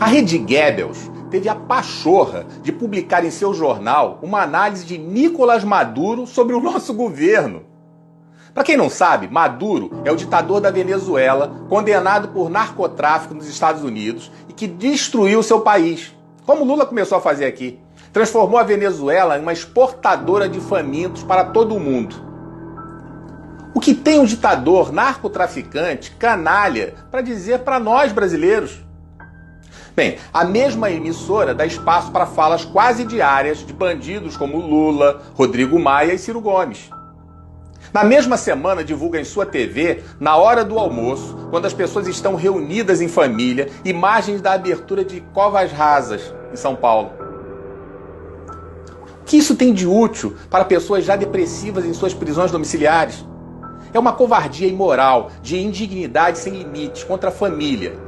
A Rede Goebbels teve a pachorra de publicar em seu jornal uma análise de Nicolás Maduro sobre o nosso governo. Para quem não sabe, Maduro é o ditador da Venezuela, condenado por narcotráfico nos Estados Unidos e que destruiu seu país, como Lula começou a fazer aqui. Transformou a Venezuela em uma exportadora de famintos para todo o mundo. O que tem um ditador narcotraficante, canalha, para dizer para nós brasileiros? Bem, a mesma emissora dá espaço para falas quase diárias de bandidos como Lula, Rodrigo Maia e Ciro Gomes. Na mesma semana divulga em sua TV, na hora do almoço, quando as pessoas estão reunidas em família, imagens da abertura de covas rasas em São Paulo. O que isso tem de útil para pessoas já depressivas em suas prisões domiciliares? É uma covardia imoral, de indignidade sem limites contra a família.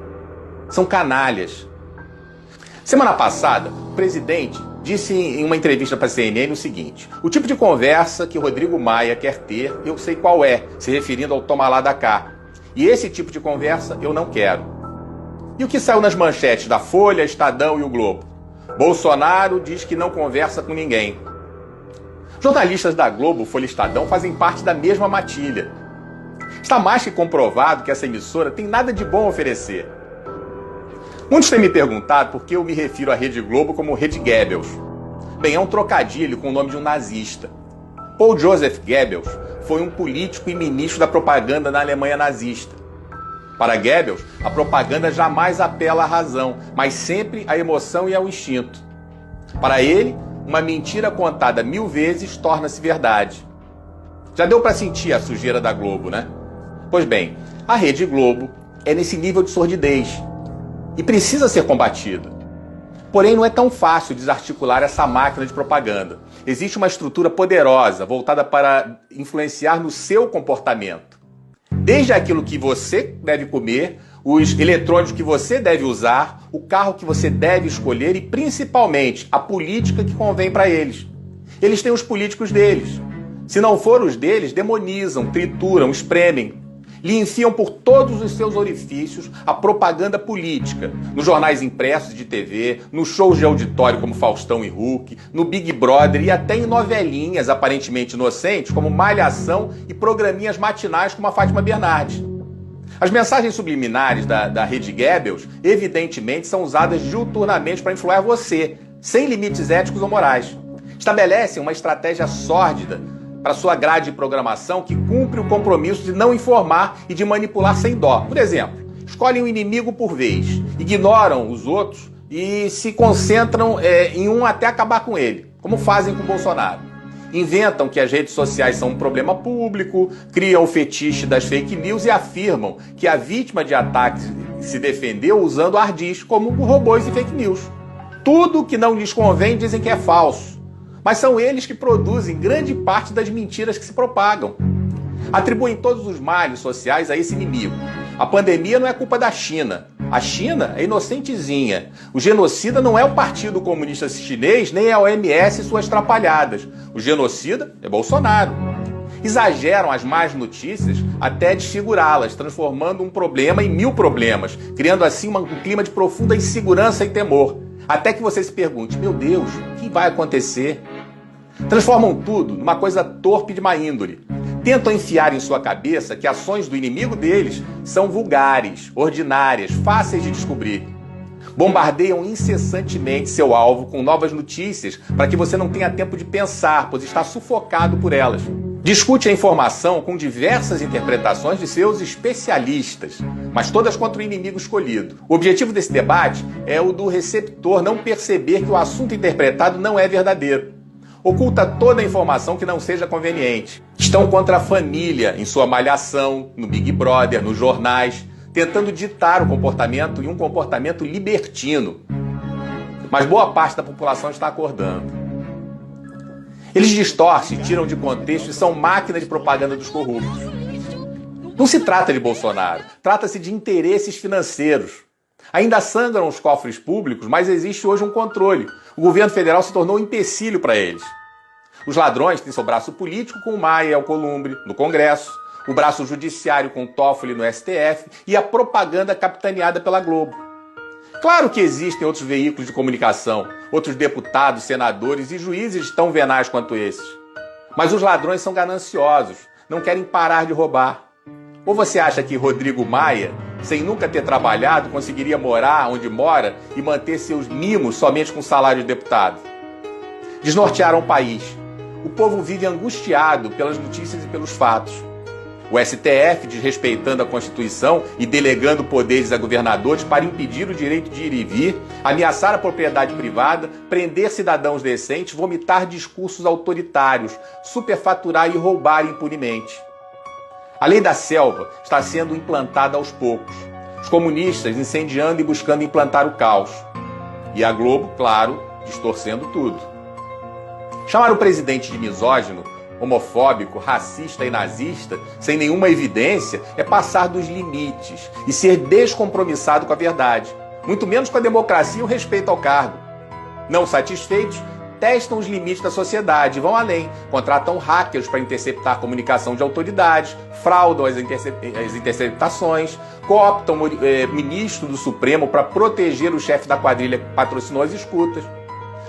São canalhas. Semana passada, o presidente disse em uma entrevista para a CNN o seguinte: o tipo de conversa que Rodrigo Maia quer ter, eu sei qual é, se referindo ao toma lá da cá. E esse tipo de conversa eu não quero. E o que saiu nas manchetes da Folha, Estadão e o Globo? Bolsonaro diz que não conversa com ninguém. Jornalistas da Globo, Folha e Estadão fazem parte da mesma matilha. Está mais que comprovado que essa emissora tem nada de bom a oferecer. Muitos têm me perguntado por que eu me refiro à Rede Globo como Rede Goebbels. Bem, é um trocadilho com o nome de um nazista. Paul Joseph Goebbels foi um político e ministro da propaganda na Alemanha nazista. Para Goebbels, a propaganda jamais apela à razão, mas sempre à emoção e ao instinto. Para ele, uma mentira contada 1000 vezes torna-se verdade. Já deu para sentir a sujeira da Globo, né? Pois bem, a Rede Globo é nesse nível de sordidez e precisa ser combatida. Porém, não é tão fácil desarticular essa máquina de propaganda. Existe uma estrutura poderosa voltada para influenciar no seu comportamento. Desde aquilo que você deve comer, os eletrônicos que você deve usar, o carro que você deve escolher e, principalmente, a política que convém para eles. Eles têm os políticos deles. Se não for os deles, demonizam, trituram, espremem. Lhe enfiam por todos os seus orifícios a propaganda política, nos jornais impressos de TV, nos shows de auditório como Faustão e Hulk, no Big Brother e até em novelinhas aparentemente inocentes como Malhação e programinhas matinais como a Fátima Bernardes. As mensagens subliminares da Rede Goebbels, evidentemente, são usadas diuturnamente para influenciar você, sem limites éticos ou morais. Estabelecem uma estratégia sórdida para sua grade de programação que cumpre o compromisso de não informar e de manipular sem dó. Por exemplo, escolhem um inimigo por vez, ignoram os outros e se concentram em um até acabar com ele, como fazem com Bolsonaro. Inventam que as redes sociais são um problema público, criam o fetiche das fake news e afirmam que a vítima de ataque se defendeu usando ardis como robôs e fake news. Tudo que não lhes convém dizem que é falso. Mas são eles que produzem grande parte das mentiras que se propagam. Atribuem todos os males sociais a esse inimigo. A pandemia não é culpa da China. A China é inocentezinha. O genocida não é o Partido Comunista Chinês, nem é a OMS e suas trapalhadas. O genocida é Bolsonaro. Exageram as más notícias até desfigurá-las, transformando um problema em 1000 problemas, criando assim um clima de profunda insegurança e temor. Até que você se pergunte, meu Deus, o que vai acontecer? Transformam tudo numa coisa torpe de má índole. Tentam enfiar em sua cabeça que ações do inimigo deles são vulgares, ordinárias, fáceis de descobrir. Bombardeiam incessantemente seu alvo com novas notícias para que você não tenha tempo de pensar, pois está sufocado por elas. Discute a informação com diversas interpretações de seus especialistas, mas todas contra o inimigo escolhido. O objetivo desse debate é o do receptor não perceber que o assunto interpretado não é verdadeiro. Oculta toda a informação que não seja conveniente. Estão contra a família, em sua malhação, no Big Brother, nos jornais, tentando ditar o comportamento e um comportamento libertino. Mas boa parte da população está acordando. Eles distorcem, tiram de contexto e são máquina de propaganda dos corruptos. Não se trata de Bolsonaro, trata-se de interesses financeiros. Ainda sangram os cofres públicos, mas existe hoje um controle. O governo federal se tornou um empecilho para eles. Os ladrões têm seu braço político com Maia e Alcolumbre no Congresso, o braço judiciário com Toffoli no STF e a propaganda capitaneada pela Globo. Claro que existem outros veículos de comunicação, outros deputados, senadores e juízes tão venais quanto esses. Mas os ladrões são gananciosos, não querem parar de roubar. Ou você acha que Rodrigo Maia, sem nunca ter trabalhado, conseguiria morar onde mora e manter seus mimos somente com salário de deputado? Desnortearam o país. O povo vive angustiado pelas notícias e pelos fatos. O STF, desrespeitando a Constituição e delegando poderes a governadores para impedir o direito de ir e vir, ameaçar a propriedade privada, prender cidadãos decentes, vomitar discursos autoritários, superfaturar e roubar impunemente. A lei da selva está sendo implantada aos poucos. Os comunistas incendiando e buscando implantar o caos. E a Globo, claro, distorcendo tudo. Chamar o presidente de misógino, homofóbico, racista e nazista, sem nenhuma evidência, é passar dos limites e ser descompromissado com a verdade, muito menos com a democracia e o respeito ao cargo. Não satisfeitos, testam os limites da sociedade, vão além, contratam hackers para interceptar a comunicação de autoridades, fraudam as interceptações, cooptam ministro do Supremo para proteger o chefe da quadrilha que patrocinou as escutas.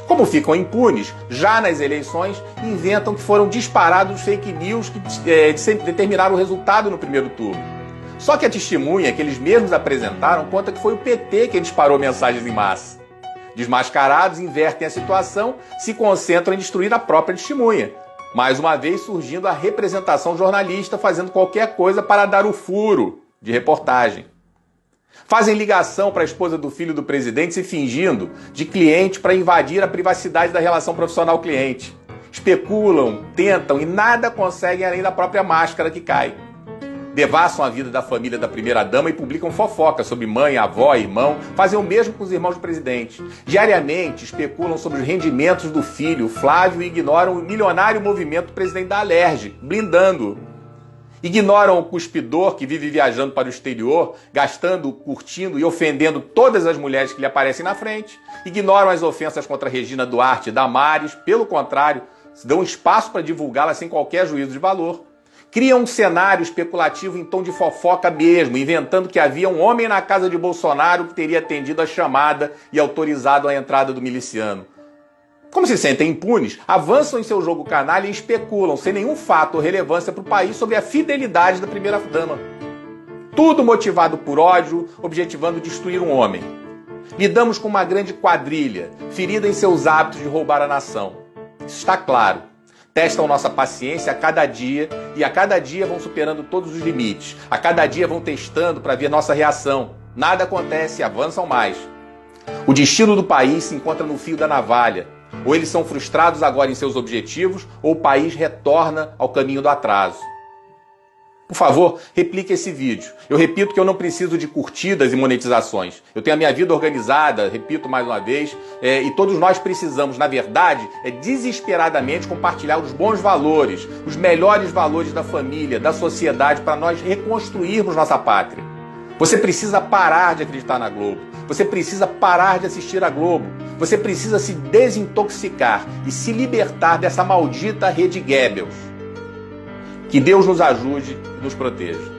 Como ficam impunes, já nas eleições, inventam que foram disparados fake news que determinaram o resultado no primeiro turno. Só que a testemunha que eles mesmos apresentaram conta que foi o PT quem disparou mensagens em massa. Desmascarados, invertem a situação, se concentram em destruir a própria testemunha. Mais uma vez surgindo a representação jornalista fazendo qualquer coisa para dar o furo de reportagem. Fazem ligação para a esposa do filho do presidente se fingindo de cliente para invadir a privacidade da relação profissional-cliente. Especulam, tentam e nada conseguem além da própria máscara que cai. Devassam a vida da família da primeira-dama e publicam fofoca sobre mãe, avó, irmão. Fazem o mesmo com os irmãos do presidente. Diariamente especulam sobre os rendimentos do filho, Flávio, e ignoram o milionário movimento do presidente da Alerj, blindando-o. Ignoram o cuspidor que vive viajando para o exterior, gastando, curtindo e ofendendo todas as mulheres que lhe aparecem na frente. Ignoram as ofensas contra Regina Duarte e Damares, pelo contrário, dão espaço para divulgá-las sem qualquer juízo de valor. Criam um cenário especulativo em tom de fofoca mesmo, inventando que havia um homem na casa de Bolsonaro que teria atendido a chamada e autorizado a entrada do miliciano. Como se sentem impunes, avançam em seu jogo canalha e especulam, sem nenhum fato ou relevância para o país, sobre a fidelidade da primeira-dama. Tudo motivado por ódio, objetivando destruir um homem. Lidamos com uma grande quadrilha, ferida em seus hábitos de roubar a nação. Isso está claro. Testam nossa paciência a cada dia e a cada dia vão superando todos os limites. A cada dia vão testando para ver nossa reação. Nada acontece e avançam mais. O destino do país se encontra no fio da navalha. Ou eles são frustrados agora em seus objetivos, ou o país retorna ao caminho do atraso. Por favor, replique esse vídeo. Eu repito que eu não preciso de curtidas e monetizações. Eu tenho a minha vida organizada, repito mais uma vez, e todos nós precisamos, na verdade, desesperadamente compartilhar os bons valores, os melhores valores da família, da sociedade, para nós reconstruirmos nossa pátria. Você precisa parar de acreditar na Globo. Você precisa parar de assistir a Globo. Você precisa se desintoxicar e se libertar dessa maldita rede Goebbels. Que Deus nos ajude e nos proteja.